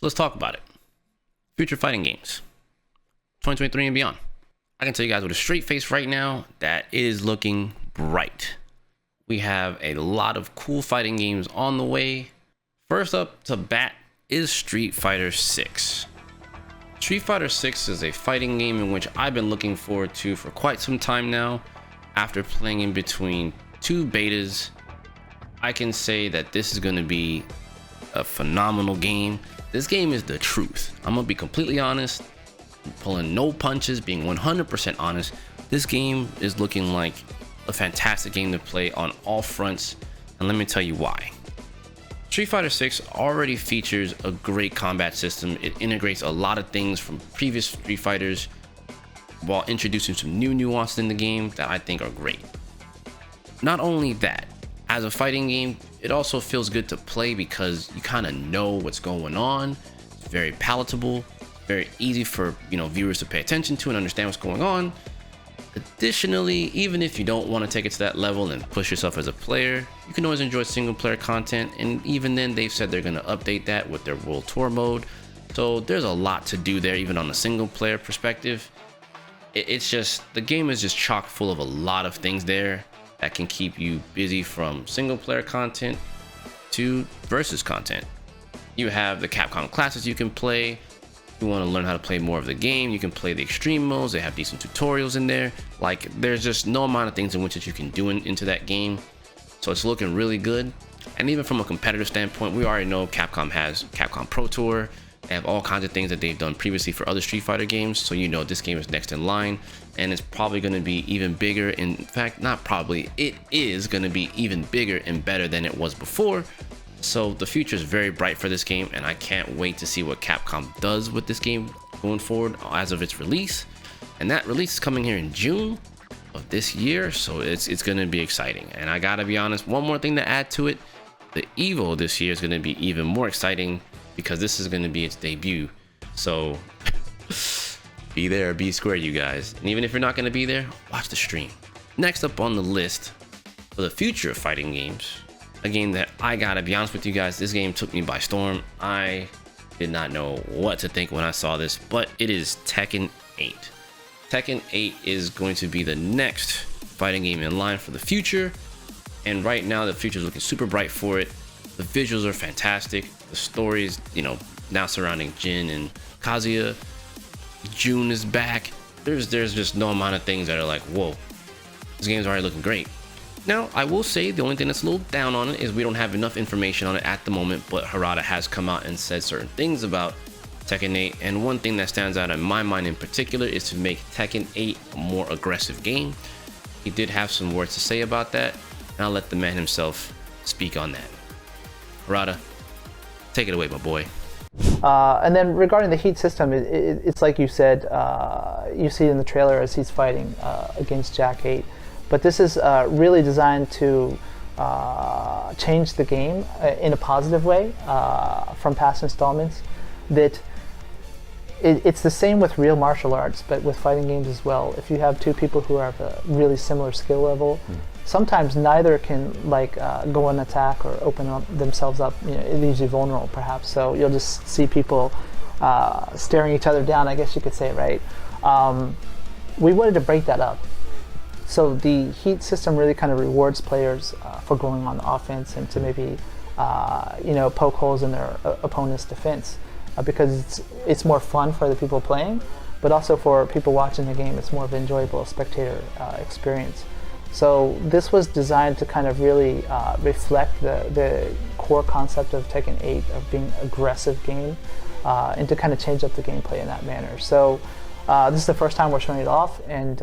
let's talk about it. Future fighting games, 2023 and beyond. I can tell you guys with a straight face right now that it is looking bright. We have a lot of cool fighting games on the way. First up to bat is Street Fighter 6. Street Fighter 6 is a fighting game in which I've been looking forward to for quite some time now. After playing in between 2 betas, I can say that this is going to be a phenomenal game. This game is the truth. I'm going to be completely honest, pulling no punches, being 100% honest. This game is looking like a fantastic game to play on all fronts, and let me tell you why. Street Fighter 6 already features a great combat system. It integrates a lot of things from previous Street Fighters while introducing some new nuances in the game that I think are great. Not only that, as a fighting game, it also feels good to play because you kind of know what's going on. It's very palatable, very easy for viewers to pay attention to and understand what's going on. Additionally, even if you don't want to take it to that level and push yourself as a player, you can always enjoy single player content, and even then they've said they're going to update that with their World Tour mode. So there's a lot to do there even on a single player perspective. It's just, the game is just chock full of a lot of things there that can keep you busy, from single player content to versus content. You have the Capcom classes you can play. If you want to learn how to play more of the game, you can play the extreme modes. They have decent tutorials in there. Like, there's just no amount of things in which that you can do into that game. So it's looking really good. And even from a competitive standpoint, we already know Capcom has Capcom Pro Tour. They have all kinds of things that they've done previously for other Street Fighter games. So this game is next in line, and it's probably going to be even bigger. In fact, not probably, it is going to be even bigger and better than it was before. So the future is very bright for this game, and I can't wait to see what Capcom does with this game going forward as of its release. And that release is coming here in June of this year, so it's going to be exciting. And I gotta be honest, one more thing to add to it, the Evo this year is going to be even more exciting because this is going to be its debut. So be there or be square, you guys. And even if you're not going to be there, watch the stream. Next up on the list for the future of fighting games, a game that I gotta be honest with you guys, this game took me by storm. I did not know what to think when I saw this, but it is Tekken 8. Tekken 8 is going to be the next fighting game in line for the future, and right now the future is looking super bright for it. The visuals are fantastic. The stories, now surrounding Jin and Kazuya. June is back. There's just no amount of things that are like, whoa, this game's already looking great. Now, I will say the only thing that's a little down on it is we don't have enough information on it at the moment, but Harada has come out and said certain things about Tekken 8, and one thing that stands out in my mind in particular is to make Tekken 8 a more aggressive game. He did have some words to say about that, and I'll let the man himself speak on that. Harada, take it away, my boy. And then regarding the heat system, it's like you said, you see it in the trailer as he's fighting against Jack 8. But this is really designed to change the game in a positive way from past installments. That it's the same with real martial arts, but with fighting games as well. If you have 2 people who have a really similar skill level, sometimes neither can go and attack or open themselves up. It leaves you vulnerable, perhaps. So you'll just see people staring each other down, I guess you could say, right? We wanted to break that up. So the heat system really kind of rewards players for going on the offense and to maybe poke holes in their opponent's defense because it's more fun for the people playing, but also for people watching the game, it's more of an enjoyable spectator experience. So this was designed to kind of really reflect the core concept of Tekken 8 of being an aggressive game and to kind of change up the gameplay in that manner. So this is the first time we're showing it off, and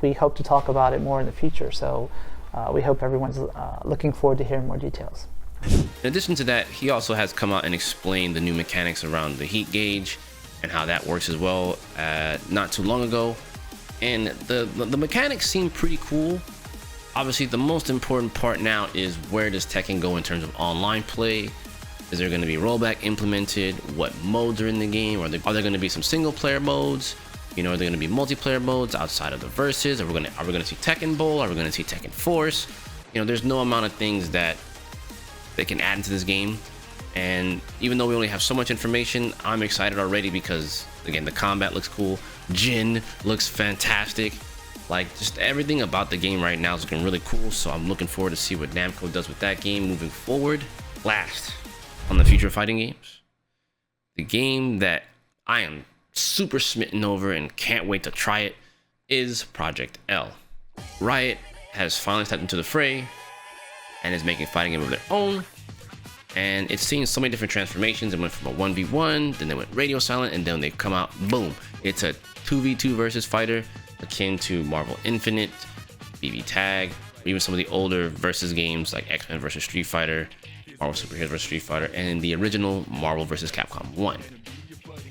we hope to talk about it more in the future. So we hope everyone's looking forward to hearing more details. In addition to that, he also has come out and explained the new mechanics around the heat gauge and how that works as well not too long ago. And the mechanics seem pretty cool. Obviously, the most important part now is where does Tekken go in terms of online play? Is there going to be rollback implemented? What modes are in the game? Are there going to be some single player modes? Are there going to be multiplayer modes outside of the verses? Are we going to see Tekken Bowl? Are we going to see Tekken Force? There's no amount of things that they can add into this game, And even though we only have so much information, I'm excited already because, again, the combat looks cool. Jin looks fantastic. Like, just everything about the game right now is looking really cool. So I'm looking forward to see what Namco does with that game moving forward. Last, on the future of fighting games, the game that I am super smitten over and can't wait to try it is Project L. Riot has finally stepped into the fray and is making a fighting game of their own. And it's seen so many different transformations. It went from a 1v1, then they went radio silent, and then they've come out, boom, it's a 2v2 versus fighter akin to Marvel Infinite, BB Tag, or even some of the older versus games like X-Men versus Street Fighter, Marvel Superheroes versus Street Fighter, and the original Marvel versus Capcom 1.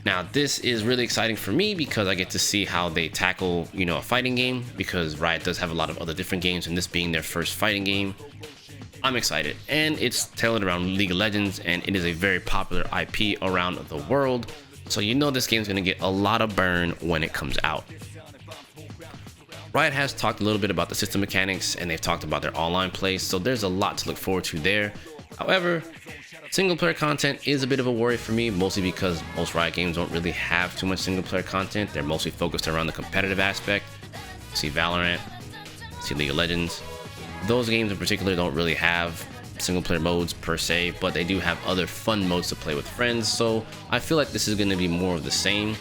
Now, this is really exciting for me because I get to see how they tackle, you know, a fighting game, because Riot does have a lot of other different games, and this being their first fighting game, I'm excited. And it's tailored around League of Legends, and it is a very popular IP around the world, so you know this game's going to get a lot of burn when it comes out. Riot has talked a little bit about the system mechanics, and they've talked about their online play, so there's a lot to look forward to there. However, single player content is a bit of a worry for me, mostly because most Riot games don't really have too much single player content. They're mostly focused around the competitive aspect. See Valorant, see League of Legends. Those games in particular don't really have single player modes per se, but they do have other fun modes to play with friends, so I feel like this is going to be more of the same.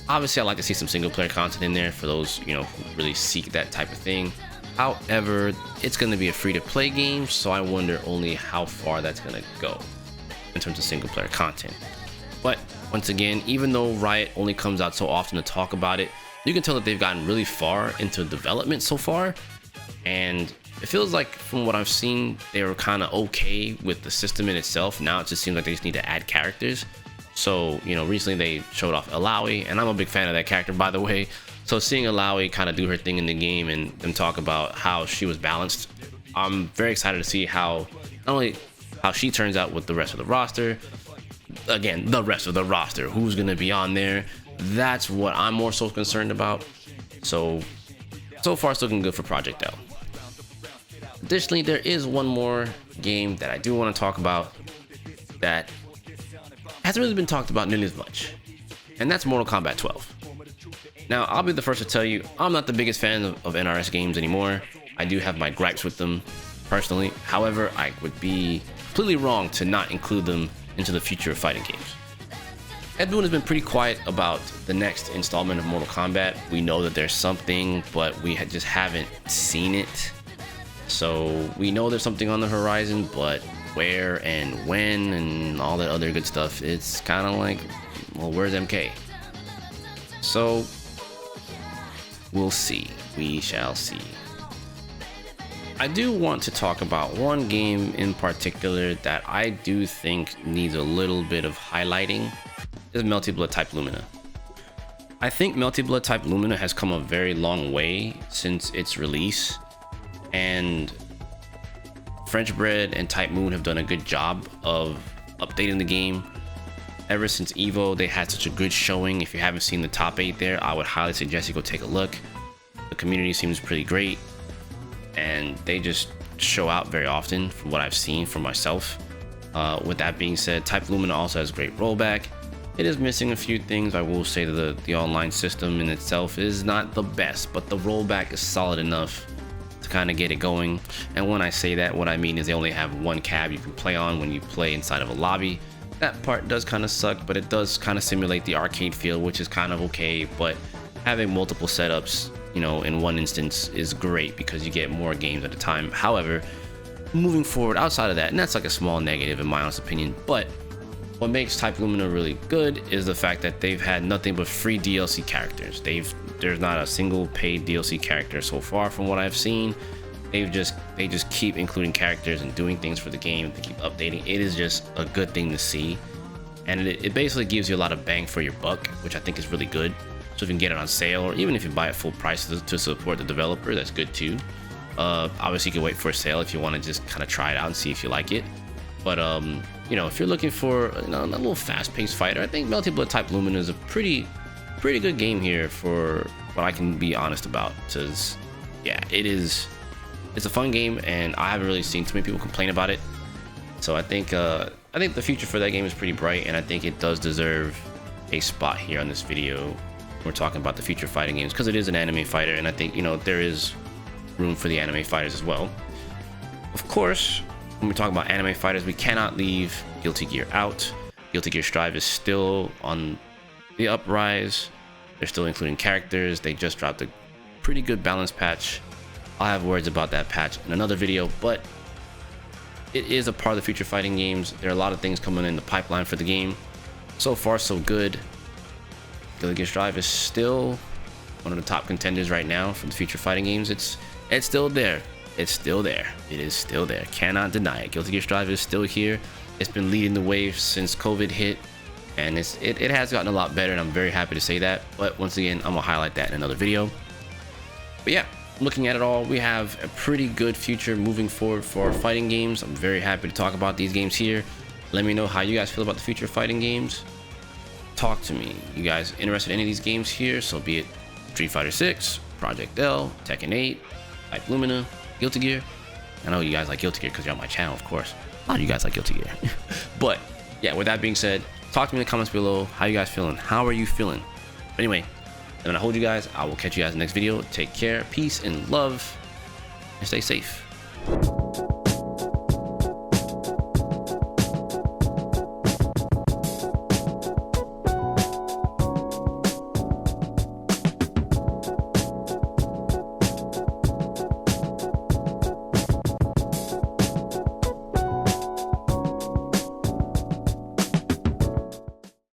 Obviously, I like to see some single player content in there for those, you know, who really seek that type of thing. However, it's going to be a free-to-play game, so I wonder only how far that's going to go in terms of single player content. But once again, even though Riot only comes out so often to talk about it, you can tell that they've gotten really far into development so far, and it feels like, from what I've seen, they were kind of okay with the system in itself. Now it just seems like they just need to add characters. So, you know, recently they showed off Alawi, and I'm a big fan of that character, by the way. So seeing Alawi kind of do her thing in the game and them talk about how she was balanced, I'm very excited to see how, not only how she turns out with the rest of the roster, again, the rest of the roster, who's going to be on there. That's what I'm more so concerned about. So far it's looking good for Project L. Additionally, there is one more game that I do want to talk about that hasn't really been talked about nearly as much, and that's Mortal Kombat 12. Now, I'll be the first to tell you, I'm not the biggest fan of NRS games anymore. I do have my gripes with them personally. However, I would be completely wrong to not include them into the future of fighting games. Ed Boon has been pretty quiet about the next installment of Mortal Kombat. We know that there's something, but we just haven't seen it. So we know there's something on the horizon, but where and when and all that other good stuff, it's kind of like, well, where's MK? So we'll see. We shall see. I do want to talk about one game in particular that I do think needs a little bit of highlighting. Is Melty Blood Type Lumina. I think Melty Blood Type Lumina has come a very long way since its release, and French Bread and Type Moon have done a good job of updating the game. Ever since Evo, they had such a good showing. If you haven't seen the top 8 there, I would highly suggest you go take a look. The community seems pretty great, and they just show out very often from what I've seen for myself. With that being said, Type Lumina also has great rollback. It is missing a few things. I will say that the online system in itself is not the best, but the rollback is solid enough to kind of get it going. And when I say that, what I mean is they only have one cab you can play on when you play inside of a lobby. That part does kind of suck, but it does kind of simulate the arcade feel, which is kind of okay. But having multiple setups, you know, in one instance is great because you get more games at a time. However, moving forward outside of that, and that's like a small negative in my honest opinion, but what makes Type Lumina really good is the fact that they've had nothing but free DLC characters. There's not a single paid DLC character so far from what I've seen. They just keep including characters and doing things for the game. They keep updating. It is just a good thing to see, and it basically gives you a lot of bang for your buck, which I think is really good. So if you can get it on sale, or even if you buy it full price to support the developer, that's good too. Obviously you can wait for a sale if you want to just kind of try it out and see if you like it. But you know, if you're looking for a little fast-paced fighter, I think Melty Blood Type Lumina is a pretty good game here for what I can be honest about. Because yeah, it's a fun game, and I haven't really seen too many people complain about it. So I think I think the future for that game is pretty bright, and I think it does deserve a spot here on this video. We're talking about the future fighting games because it is an anime fighter, and I think, you know, there is room for the anime fighters as well. Of course, when we talk about anime fighters, we cannot leave Guilty Gear out. Guilty Gear Strive is still on the uprise. They're still including characters. They just dropped a pretty good balance patch. I'll have words about that patch in another video, but it is a part of the future fighting games. There are a lot of things coming in the pipeline for the game. So far, so good. Guilty Gear Strive is still one of the top contenders right now for the future fighting games. It's still there. It's still there. It is still there. Cannot deny it. Guilty Gear Strive is still here. It's been leading the wave since COVID hit, and it has gotten a lot better, and I'm very happy to say that. But once again, I'm gonna highlight that in another video. But yeah, looking at it all, we have a pretty good future moving forward for our fighting games. I'm very happy to talk about these games here. Let me know how you guys feel about the future fighting games. Talk to me. You guys interested in any of these games here? So be it Street Fighter 6, Project L, Tekken 8, like Lumina, Guilty Gear. I know you guys like Guilty Gear because you're on my channel, of course. A lot of you guys like Guilty Gear. But yeah, with that being said, talk to me in the comments below. How you guys feeling? How are you feeling? Anyway, I'm gonna hold you guys. I will catch you guys in the next video. Take care, peace, and love, and stay safe.